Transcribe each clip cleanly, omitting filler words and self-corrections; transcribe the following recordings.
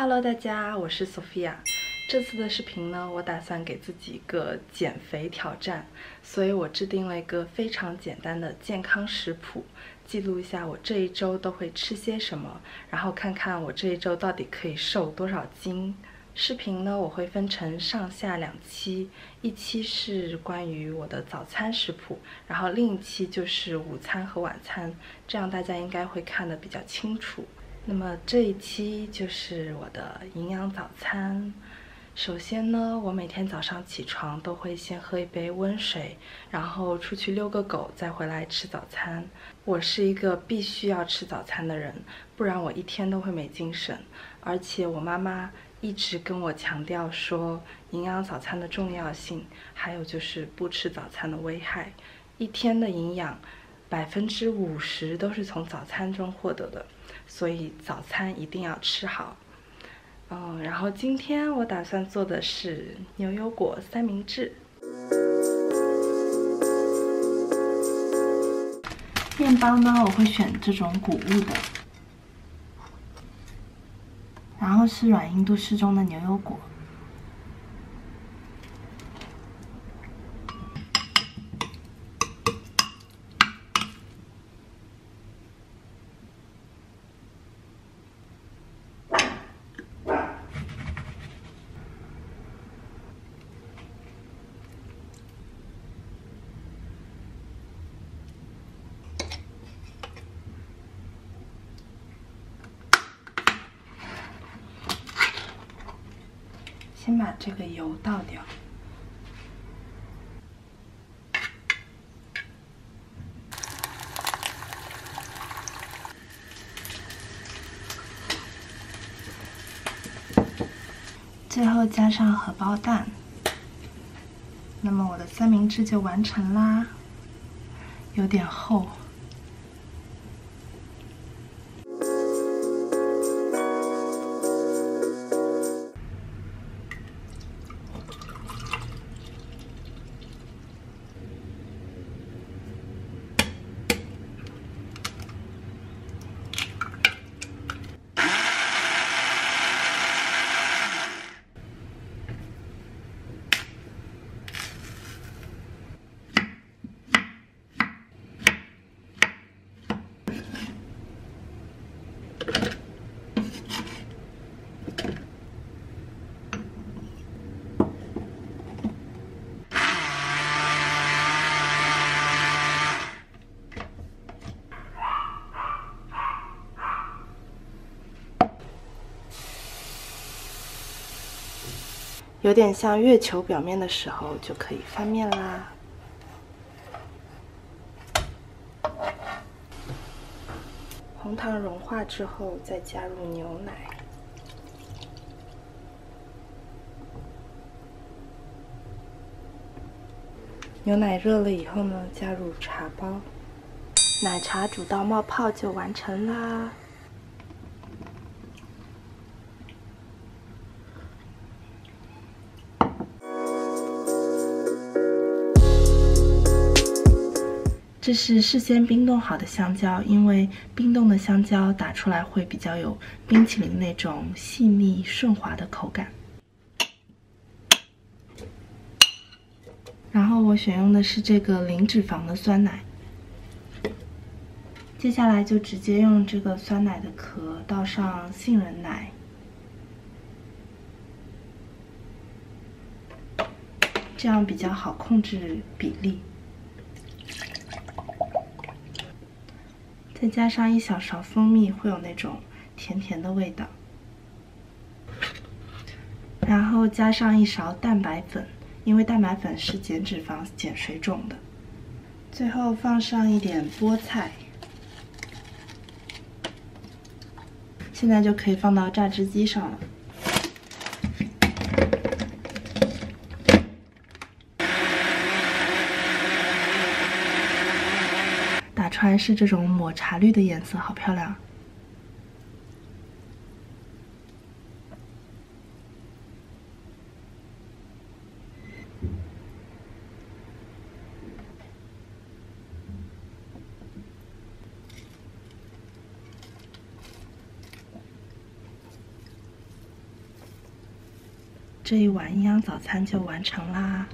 Hello， 大家，我是 Sophia。这次的视频呢，我打算给自己一个减肥挑战，所以我制定了一个非常简单的健康食谱，记录一下我这一周都会吃些什么，然后看看我这一周到底可以瘦多少斤。视频呢，我会分成上下2期，一期是关于我的早餐食谱，然后另一期就是午餐和晚餐，这样大家应该会看得比较清楚。那么这一期就是我的营养早餐。首先呢，我每天早上起床都会先喝一杯温水，然后出去遛个狗，再回来吃早餐。我是一个必须要吃早餐的人，不然我一天都会没精神。而且我妈妈一直跟我强调说营养早餐的重要性，还有就是不吃早餐的危害。一天的营养50%都是从早餐中获得的，所以早餐一定要吃好。然后今天我打算做的是牛油果三明治。面包呢，我会选这种谷物的，然后是软硬度适中的牛油果。先把这个油倒掉，最后加上荷包蛋，那么我的三明治就完成啦，有点厚。有点像月球表面的时候，就可以翻面啦。红糖融化之后，再加入牛奶。牛奶热了以后呢，加入茶包，奶茶煮到冒泡就完成啦。这是事先冰冻好的香蕉，因为冰冻的香蕉打出来会比较有冰淇淋那种细腻顺滑的口感。然后我选用的是这个零脂肪的酸奶。接下来就直接用这个酸奶的壳倒上杏仁奶，这样比较好控制比例。再加上1小勺蜂蜜，会有那种甜甜的味道。然后加上1勺蛋白粉，因为蛋白粉是减脂肪、减水肿的。最后放上一点菠菜。现在就可以放到榨汁机上了。打出来是这种抹茶绿的颜色，好漂亮。这一碗营养早餐就完成啦。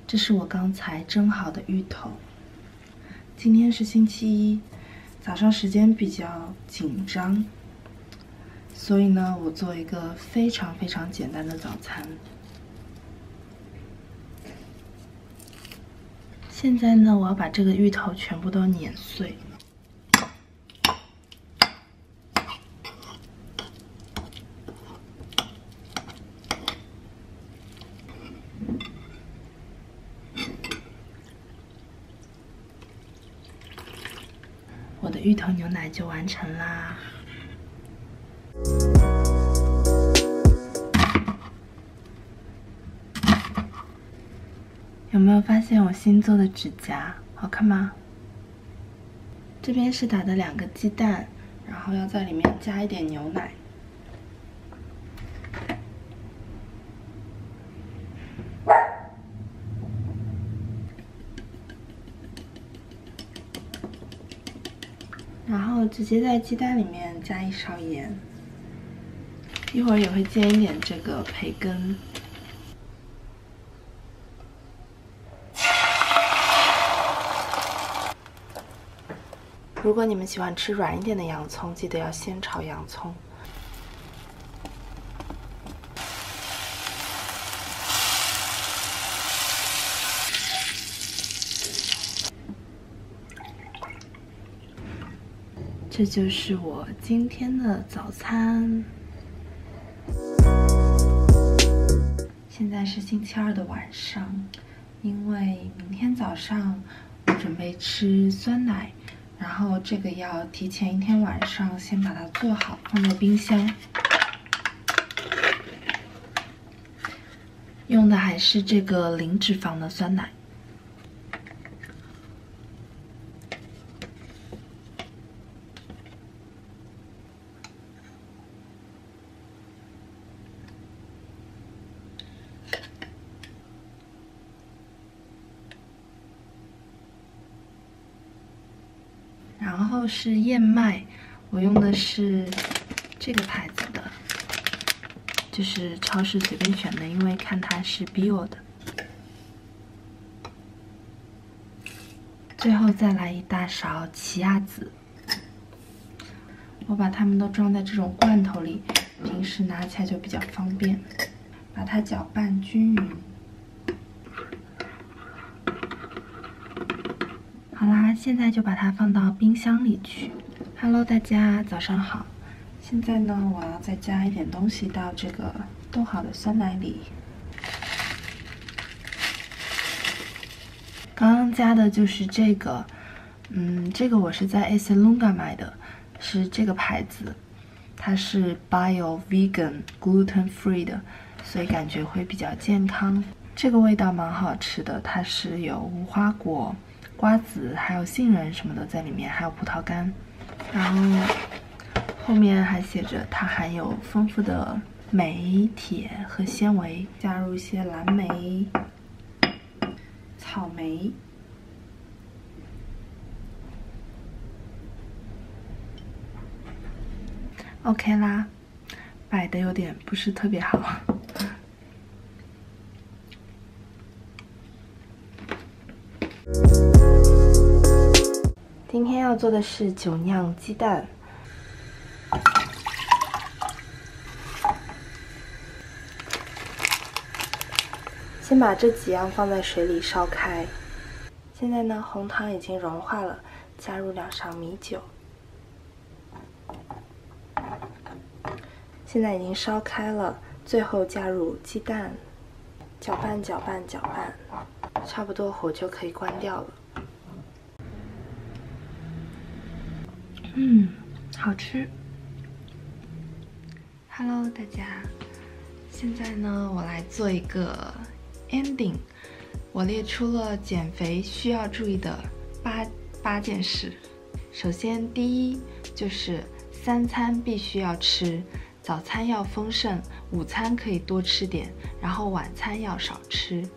这是我刚才蒸好的芋头。今天是星期一，早上时间比较紧张，所以呢，我做一个非常简单的早餐。现在呢，我要把这个芋头全部都碾碎。我的芋头牛奶就完成啦。有没有发现我新做的指甲好看吗？这边是打的2个鸡蛋，然后要在里面加一点牛奶。然后直接在鸡蛋里面加1勺盐，一会儿也会煎一点这个培根。如果你们喜欢吃软一点的洋葱，记得要先炒洋葱。这就是我今天的早餐。现在是星期2的晚上，因为明天早上我准备吃酸奶，然后这个要提前1天晚上先把它做好，放在冰箱。用的还是这个零脂肪的酸奶。然后是燕麦，我用的是这个牌子的，就是超市随便选的，因为看它是 bio 的。最后再来1大勺奇亚籽，我把它们都装在这种罐头里，平时拿起来就比较方便。把它搅拌均匀。好啦，现在就把它放到冰箱里去。Hello， 大家早上好。现在呢，我要再加一点东西到这个冻好的酸奶里。刚刚加的就是这个，这个我是在 Esselunga 买的，是这个牌子，它是 Bio Vegan Gluten Free 的，所以感觉会比较健康。这个味道蛮好吃的，它是有无花果、瓜子还有杏仁什么的在里面，还有葡萄干。然后后面还写着它含有丰富的镁、铁和纤维，加入一些蓝莓、草莓。OK 啦，摆的有点不是特别好。今天要做的是酒酿鸡蛋。先把这几样放在水里烧开。现在呢，红糖已经融化了，加入2勺米酒。现在已经烧开了，最后加入鸡蛋，搅拌搅拌搅拌，差不多火就可以关掉了。好吃。Hello， 大家，现在呢，我来做一个 ending。我列出了减肥需要注意的八件事。首先，第一就是3餐必须要吃，早餐要丰盛，午餐可以多吃点，然后晚餐要少吃。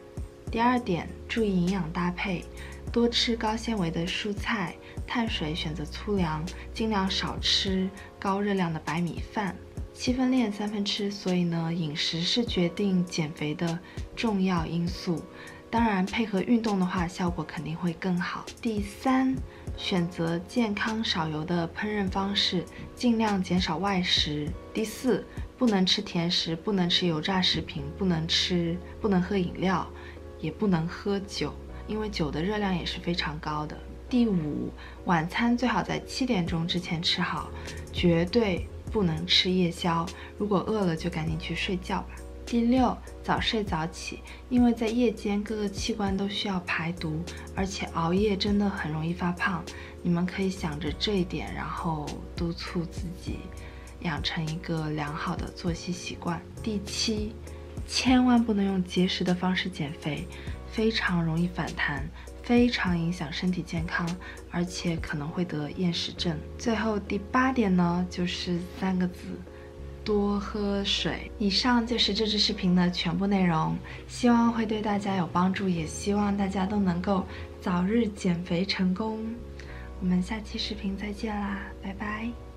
第2点，注意营养搭配，多吃高纤维的蔬菜，碳水选择粗粮，尽量少吃高热量的白米饭。7分练3分吃，所以呢，饮食是决定减肥的重要因素。当然，配合运动的话，效果肯定会更好。第3，选择健康少油的烹饪方式，尽量减少外食。第4，不能吃甜食，不能吃油炸食品，不能喝饮料，也不能喝酒，因为酒的热量也是非常高的。第5，晚餐最好在7点钟之前吃好，绝对不能吃夜宵，如果饿了就赶紧去睡觉吧。第6，早睡早起，因为在夜间各个器官都需要排毒，而且熬夜真的很容易发胖。你们可以想着这一点，然后督促自己养成一个良好的作息习惯。第7，千万不能用节食的方式减肥，非常容易反弹，非常影响身体健康，而且可能会得厌食症。最后第8点呢，就是3个字：多喝水。以上就是这支视频的全部内容，希望会对大家有帮助，也希望大家都能够早日减肥成功。我们下期视频再见啦，拜拜。